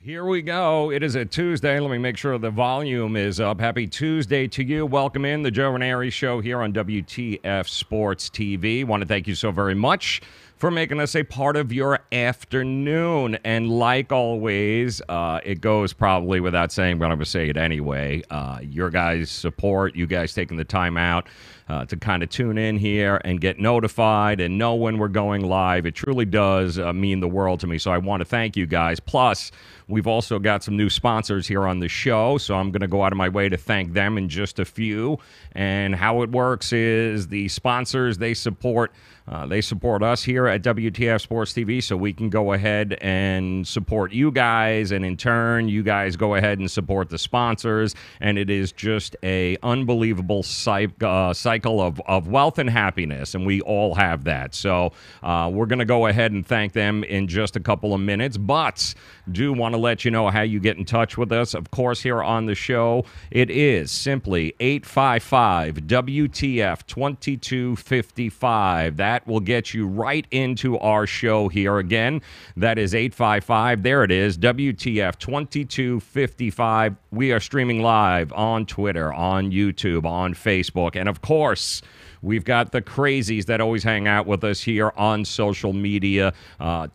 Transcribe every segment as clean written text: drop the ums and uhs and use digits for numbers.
Here we go. It is a Tuesday. Let me make sure the volume is up. Happy Tuesday to you. Welcome in the Joe Raineri Show here on WTF Sports TV. Want to thank you so very much for making us a part of your afternoon. And like always, it goes probably without saying, but I'm going to say it anyway. Your guys' support, you guys taking the time out to kind of tune in here and get notified and know when we're going live. It truly does mean the world to me. So I want to thank you guys. Plus, we've also got some new sponsors here on the show, so I'm going to go out of my way to thank them in just a few. And how it works is the sponsors, they support us here at WTF Sports TV, so we can go ahead and support you guys, and in turn, you guys go ahead and support the sponsors, and it is just a unbelievable cycle of wealth and happiness, and we all have that. So we're going to go ahead and thank them in just a couple of minutes, but do want to let you know how you get in touch with us. Of course, here on the show, it is simply 855-WTF-2255. That will get you right into our show here. Again, that is 855. There it is, WTF-2255. We are streaming live on Twitter, on YouTube, on Facebook, and of course, we've got the crazies that always hang out with us here on social media,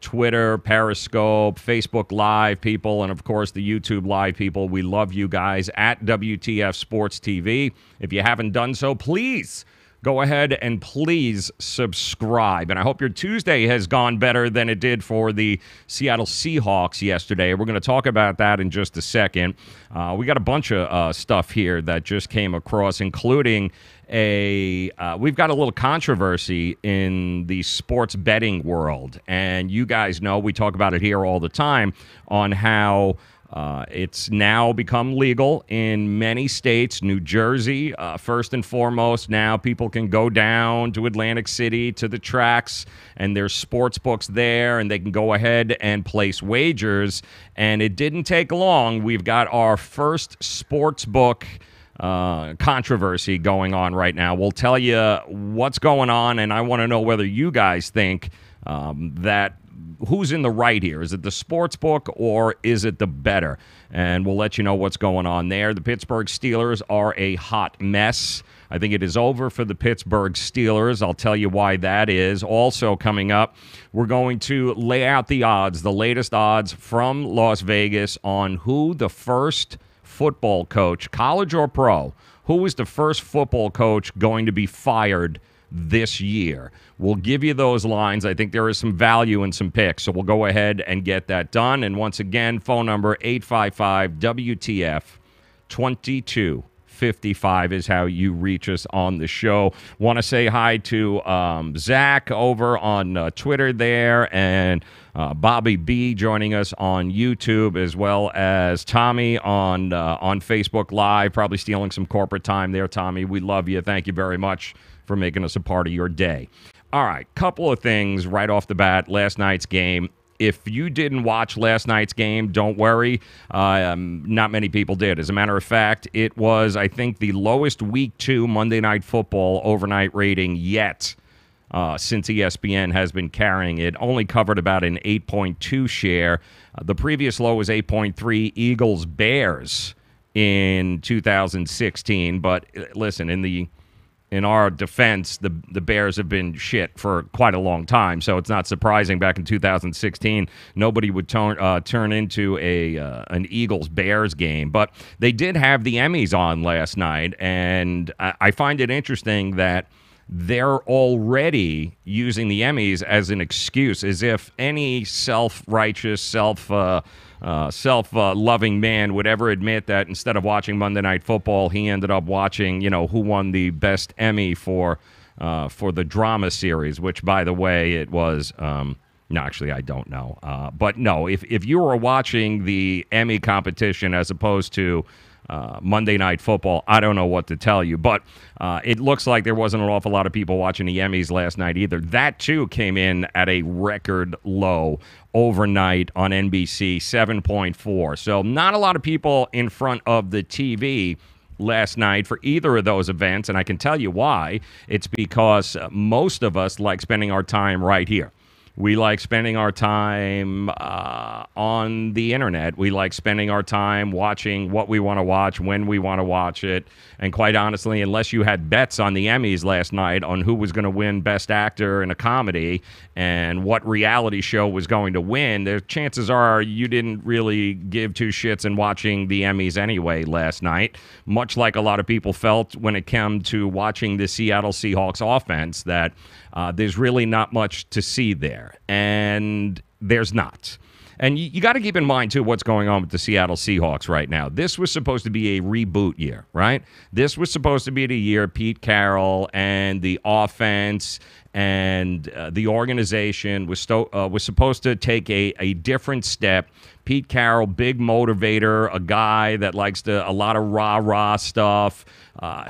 Twitter, Periscope, Facebook Live people, and of course the YouTube Live people. We love you guys at WTF Sports TV. If you haven't done so, please go ahead and please subscribe. And I hope your Tuesday has gone better than it did for the Seattle Seahawks yesterday. We're going to talk about that in just a second. We got a bunch of stuff here that just came across, including we've got a little controversy in the sports betting world. And you guys know we talk about it here all the time on how it's now become legal in many states. New Jersey, first and foremost, now people can go down to Atlantic City to the tracks, and there's sports books there, and they can go ahead and place wagers. And it didn't take long. We've got our first sports book controversy going on right now. We'll tell you what's going on, and I want to know whether you guys think that who's in the right here. Is it the sports book or is it the bettor? And we'll let you know what's going on there. The Pittsburgh Steelers are a hot mess. I think it is over for the Pittsburgh Steelers. I'll tell you why that is. Also coming up, we're going to lay out the odds, the latest odds from Las Vegas on who the first football coach, college or pro, who is the first football coach going to be fired this year. We'll give you those lines. I think there is some value in some picks, so we'll go ahead and get that done. And once again, phone number 855-WTF-2255 is how you reach us on the show. Want to say hi to Zach over on Twitter there, and Bobby B joining us on YouTube, as well as Tommy on Facebook Live, probably stealing some corporate time there. Tommy, we love you. Thank you very much for making us a part of your day. All right, couple of things right off the bat. Last night's game. If you didn't watch last night's game, don't worry. Not many people did. As a matter of fact, it was, I think, the lowest Week 2 Monday Night Football overnight rating yet since ESPN has been carrying it. Only covered about an 8.2 share. The previous low was 8.3 Eagles-Bears in 2016. But listen, in our defense, the Bears have been shit for quite a long time, so it's not surprising back in 2016 nobody would turn into an Eagles-Bears game. But they did have the Emmys on last night, and I find it interesting that they're already using the Emmys as an excuse, as if any self-righteous, self-loving man would ever admit that instead of watching Monday Night Football, he ended up watching, who won the best Emmy for the drama series, which, by the way, it was no, actually, I don't know. But no, if you were watching the Emmy competition as opposed to Monday Night Football, I don't know what to tell you. But it looks like there wasn't an awful lot of people watching the Emmys last night either. That, too, came in at a record low overnight on NBC, 7.4. So not a lot of people in front of the TV last night for either of those events, and I can tell you why. It's because most of us like spending our time right here. We like spending our time on the internet. We like spending our time watching what we want to watch, when we want to watch it. And quite honestly, unless you had bets on the Emmys last night on who was going to win Best Actor in a comedy and what reality show was going to win, the chances are you didn't really give two shits in watching the Emmys anyway last night, much like a lot of people felt when it came to watching the Seattle Seahawks offense, that there's really not much to see there. And there's not. And you got to keep in mind, too, what's going on with the Seattle Seahawks right now. This was supposed to be a reboot year, right? This was supposed to be the year Pete Carroll and the offense and the organization was supposed to take a different step. Pete Carroll, big motivator, a guy that likes a lot of rah-rah stuff,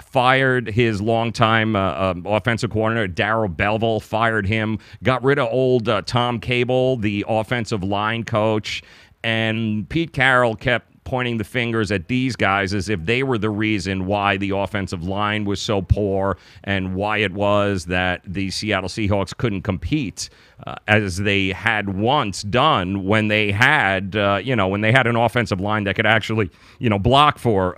fired his longtime offensive coordinator, Darrell Bevell, fired him, got rid of old Tom Cable, the offensive line coach, and Pete Carroll kept pointing the fingers at these guys as if they were the reason why the offensive line was so poor and why it was that the Seattle Seahawks couldn't compete as they had once done when they had, when they had an offensive line that could actually, block for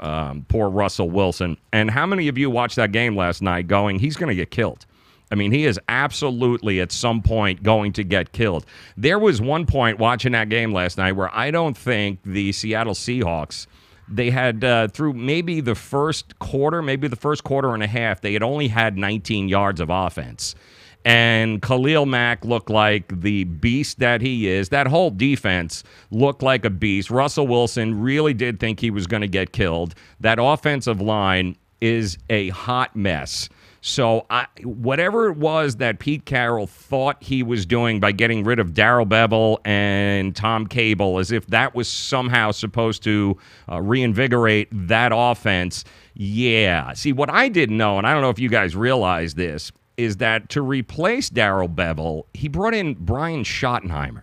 poor Russell Wilson. And how many of you watched that game last night going, he's going to get killed? I mean, he is absolutely at some point going to get killed. There was one point watching that game last night where I don't think the Seattle Seahawks, they had through maybe the first quarter and a half, they had only had 19 yards of offense. And Khalil Mack looked like the beast that he is. That whole defense looked like a beast. Russell Wilson really did think he was going to get killed. That offensive line is a hot mess. So whatever it was that Pete Carroll thought he was doing by getting rid of Darrell Bevell and Tom Cable, as if that was somehow supposed to reinvigorate that offense, yeah. See, what I didn't know, and I don't know if you guys realize this, is that to replace Darrell Bevell, he brought in Brian Schottenheimer.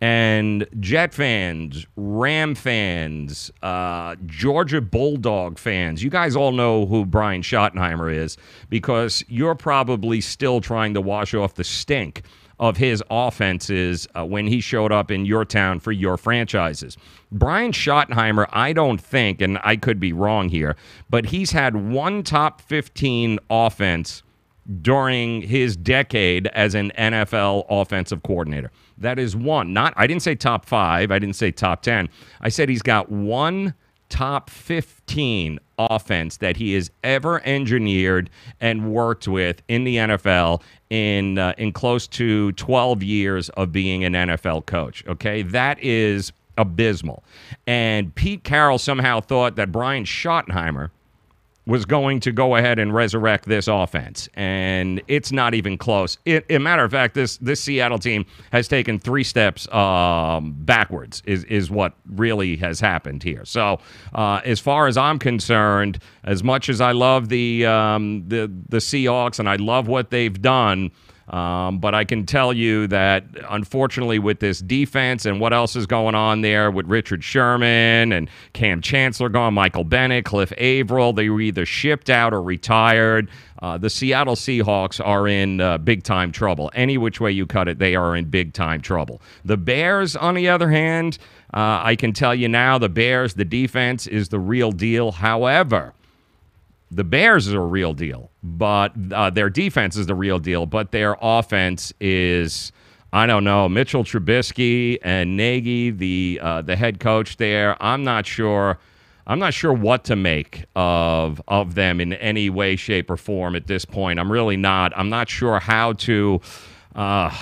And Jet fans, Ram fans, Georgia Bulldog fans, you guys all know who Brian Schottenheimer is because you're probably still trying to wash off the stink of his offenses when he showed up in your town for your franchises. Brian Schottenheimer, I don't think, and I could be wrong here, but he's had one top 15 offense during his decade as an NFL offensive coordinator. That is one. I didn't say top 5. I didn't say top 10. I said he's got one top 15 offense that he has ever engineered and worked with in the NFL in close to 12 years of being an NFL coach. Okay, that is abysmal. And Pete Carroll somehow thought that Brian Schottenheimer was going to go ahead and resurrect this offense, and it's not even close. A matter of fact, this Seattle team has taken 3 steps backwards, is what really has happened here. So, as far as I'm concerned, as much as I love the Seahawks and I love what they've done, but I can tell you that, unfortunately, with this defense and what else is going on there with Richard Sherman and Cam Chancellor gone, Michael Bennett, Cliff Averill, they were either shipped out or retired. The Seattle Seahawks are in big-time trouble. Any which way you cut it, they are in big-time trouble. The Bears, on the other hand, I can tell you now, the Bears, the defense is the real deal. However, the Bears are a real deal, but their defense is the real deal, but their offense is, I don't know, Mitchell Trubisky and Nagy, the head coach there. I'm not sure what to make of them in any way, shape, or form at this point. I'm really not. I'm not sure how to I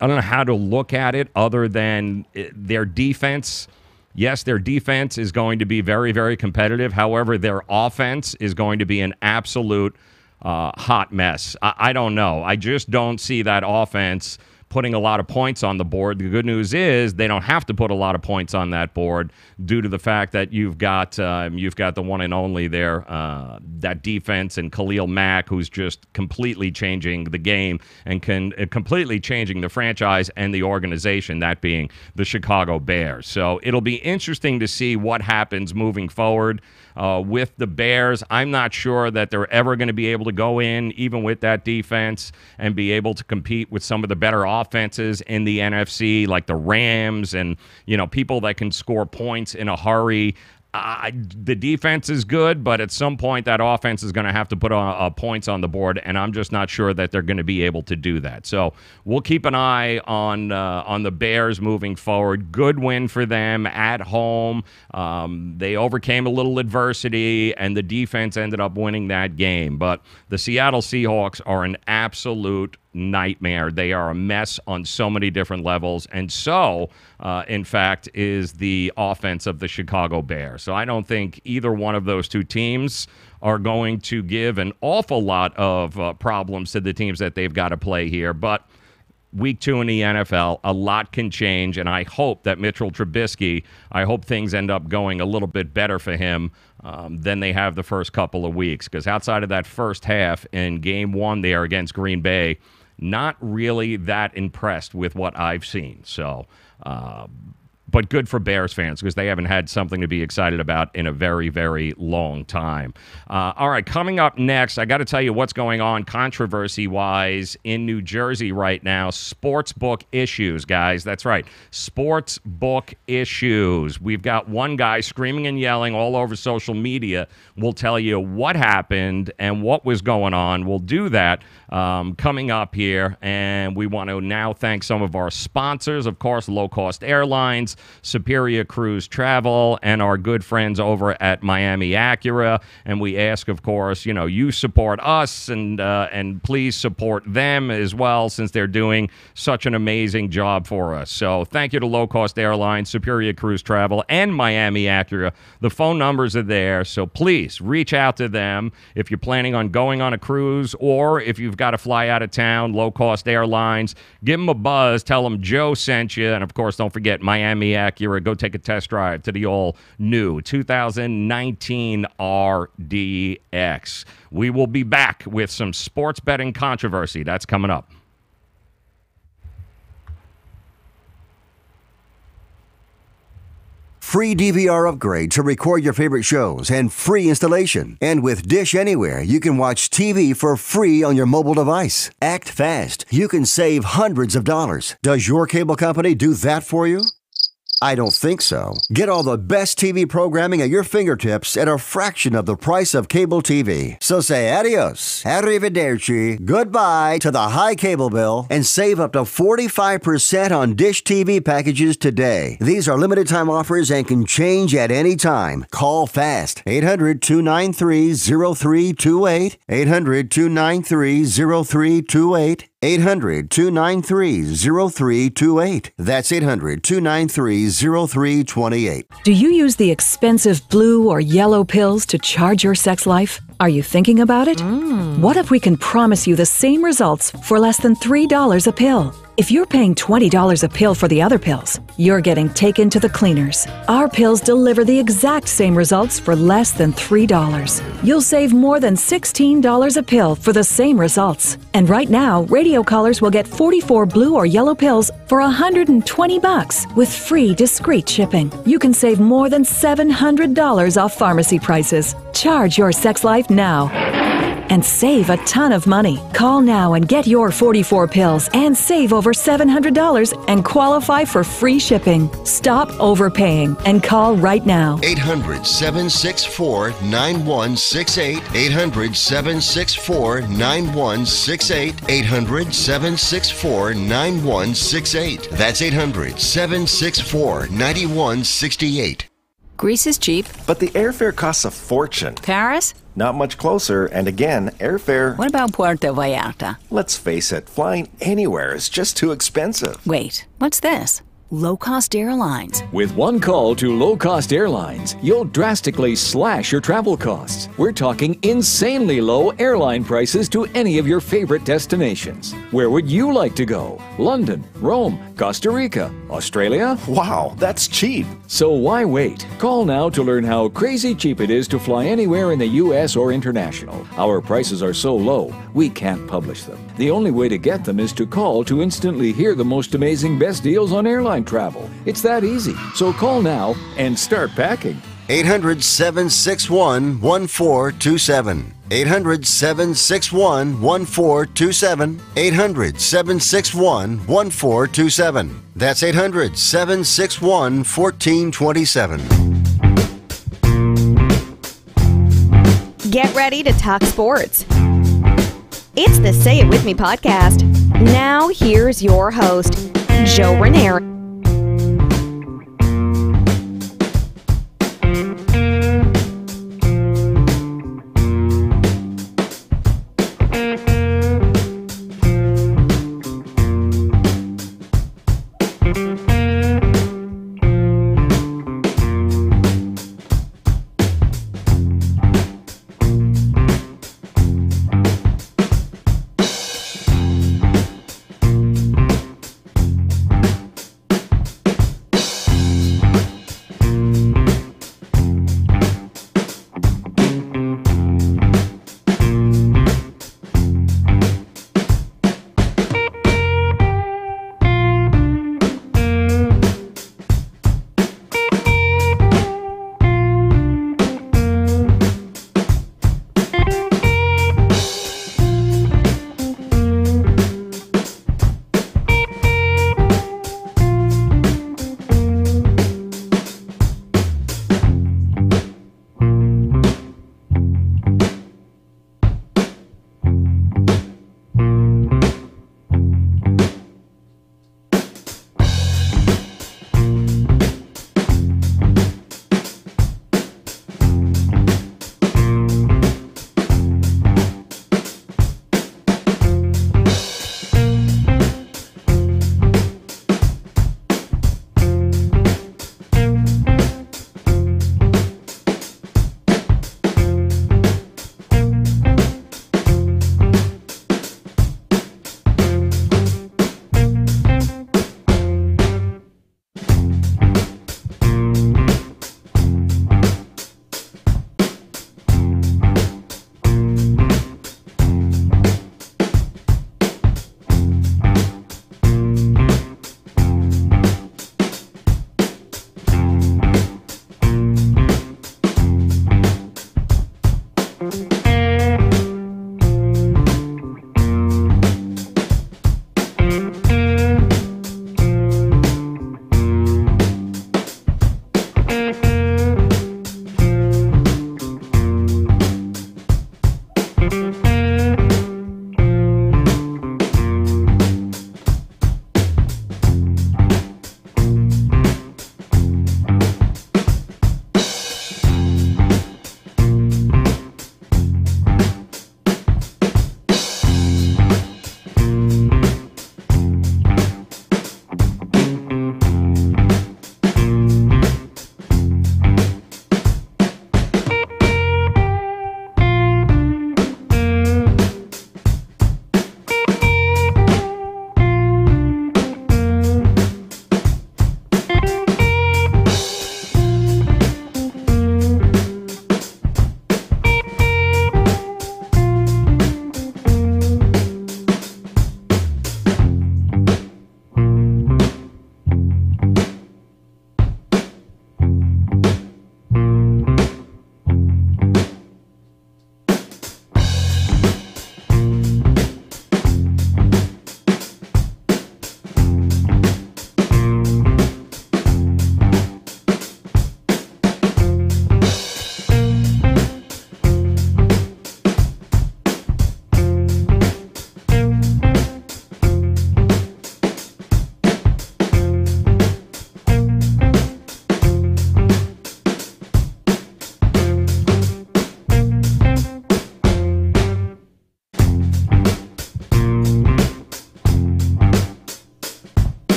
don't know how to look at it other than their defense. Yes, their defense is going to be very, very competitive. However, their offense is going to be an absolute hot mess. I don't know. I just don't see that offense putting a lot of points on the board. The good news is they don't have to put a lot of points on that board due to the fact that you've got the one and only there, that defense, and Khalil Mack, who's just completely changing the game and completely changing the franchise and the organization, that being the Chicago Bears. So it'll be interesting to see what happens moving forward with the Bears. I'm not sure that they're ever going to be able to go in, even with that defense, and be able to compete with some of the better offenses in the NFC, like the Rams and, people that can score points in a hurry. The defense is good, but at some point that offense is going to have to put points on the board, and I'm just not sure that they're going to be able to do that. So we'll keep an eye on the Bears moving forward. Good win for them at home. They overcame a little adversity, and the defense ended up winning that game. But the Seattle Seahawks are an absolute nightmare. They are a mess on so many different levels, and so, in fact, is the offense of the Chicago Bears. So I don't think either one of those two teams are going to give an awful lot of problems to the teams that they've got to play here. But Week 2 in the NFL, a lot can change, and I hope that Mitchell Trubisky, I hope things end up going a little bit better for him than they have the first couple of weeks. Because outside of that first half in Game 1 there against Green Bay, not really that impressed with what I've seen. So, but good for Bears fans because they haven't had something to be excited about in a very, very long time. All right, coming up next, I got to tell you what's going on controversy-wise in New Jersey right now. Sportsbook issues, guys. That's right, sportsbook issues. We've got one guy screaming and yelling all over social media. We'll tell you what happened and what was going on. We'll do that coming up here, and we want to now thank some of our sponsors, of course, Low Cost Airlines, Superior Cruise Travel, and our good friends over at Miami Acura. And we ask, of course, you support us and please support them as well, since they're doing such an amazing job for us. So thank you to Low Cost Airlines, Superior Cruise Travel, and Miami Acura. The phone numbers are there, so please reach out to them if you're planning on going on a cruise, or if you've got to fly out of town. Low Cost Airlines, give them a buzz, tell them Joe sent you, and of course don't forget Miami Acura. Go take a test drive to the all new 2019 RDX. We will be back with some sports betting controversy. That's coming up. Free DVR upgrade to record your favorite shows and free installation. And with Dish Anywhere, you can watch TV for free on your mobile device. Act fast. You can save hundreds of dollars. Does your cable company do that for you? I don't think so. Get all the best TV programming at your fingertips at a fraction of the price of cable TV. So say adios, arrivederci, goodbye to the high cable bill and save up to 45% on Dish TV packages today. These are limited time offers and can change at any time. Call fast. 800-293-0328. 800-293-0328. 800-293-0328. That's 800-293-0328. Do you use the expensive blue or yellow pills to charge your sex life? Are you thinking about it? What if we can promise you the same results for less than $3 a pill? If you're paying $20 a pill for the other pills, you're getting taken to the cleaners. Our pills deliver the exact same results for less than $3. You'll save more than $16 a pill for the same results. And right now, radio callers will get 44 blue or yellow pills for $120 with free discreet shipping. You can save more than $700 off pharmacy prices. Charge your sex life now and save a ton of money. Call now and get your 44 pills and save over $700 and qualify for free shipping. Stop overpaying and call right now. 800-764-9168. 800-764-9168. 800-764-9168. That's 800-764-9168. Greece is cheap. But the airfare costs a fortune. Paris? Not much closer, and again, airfare... What about Puerto Vallarta? Let's face it, flying anywhere is just too expensive. Wait, what's this? Low-cost airlines. With one call to low-cost airlines, you'll drastically slash your travel costs. We're talking insanely low airline prices to any of your favorite destinations. Where would you like to go? London, Rome, Costa Rica, Australia? Wow, that's cheap. So why wait? Call now to learn how crazy cheap it is to fly anywhere in the U.S. or international. Our prices are so low, we can't publish them. The only way to get them is to call to instantly hear the most amazing best deals on airline travel. It's that easy. So call now and start packing. 800-761-1427. 800-761-1427. 800-761-1427. That's 800-761-1427. Get ready to talk sports. It's the Say It With Me podcast. Now here's your host, Joe Raineri.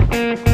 Bye.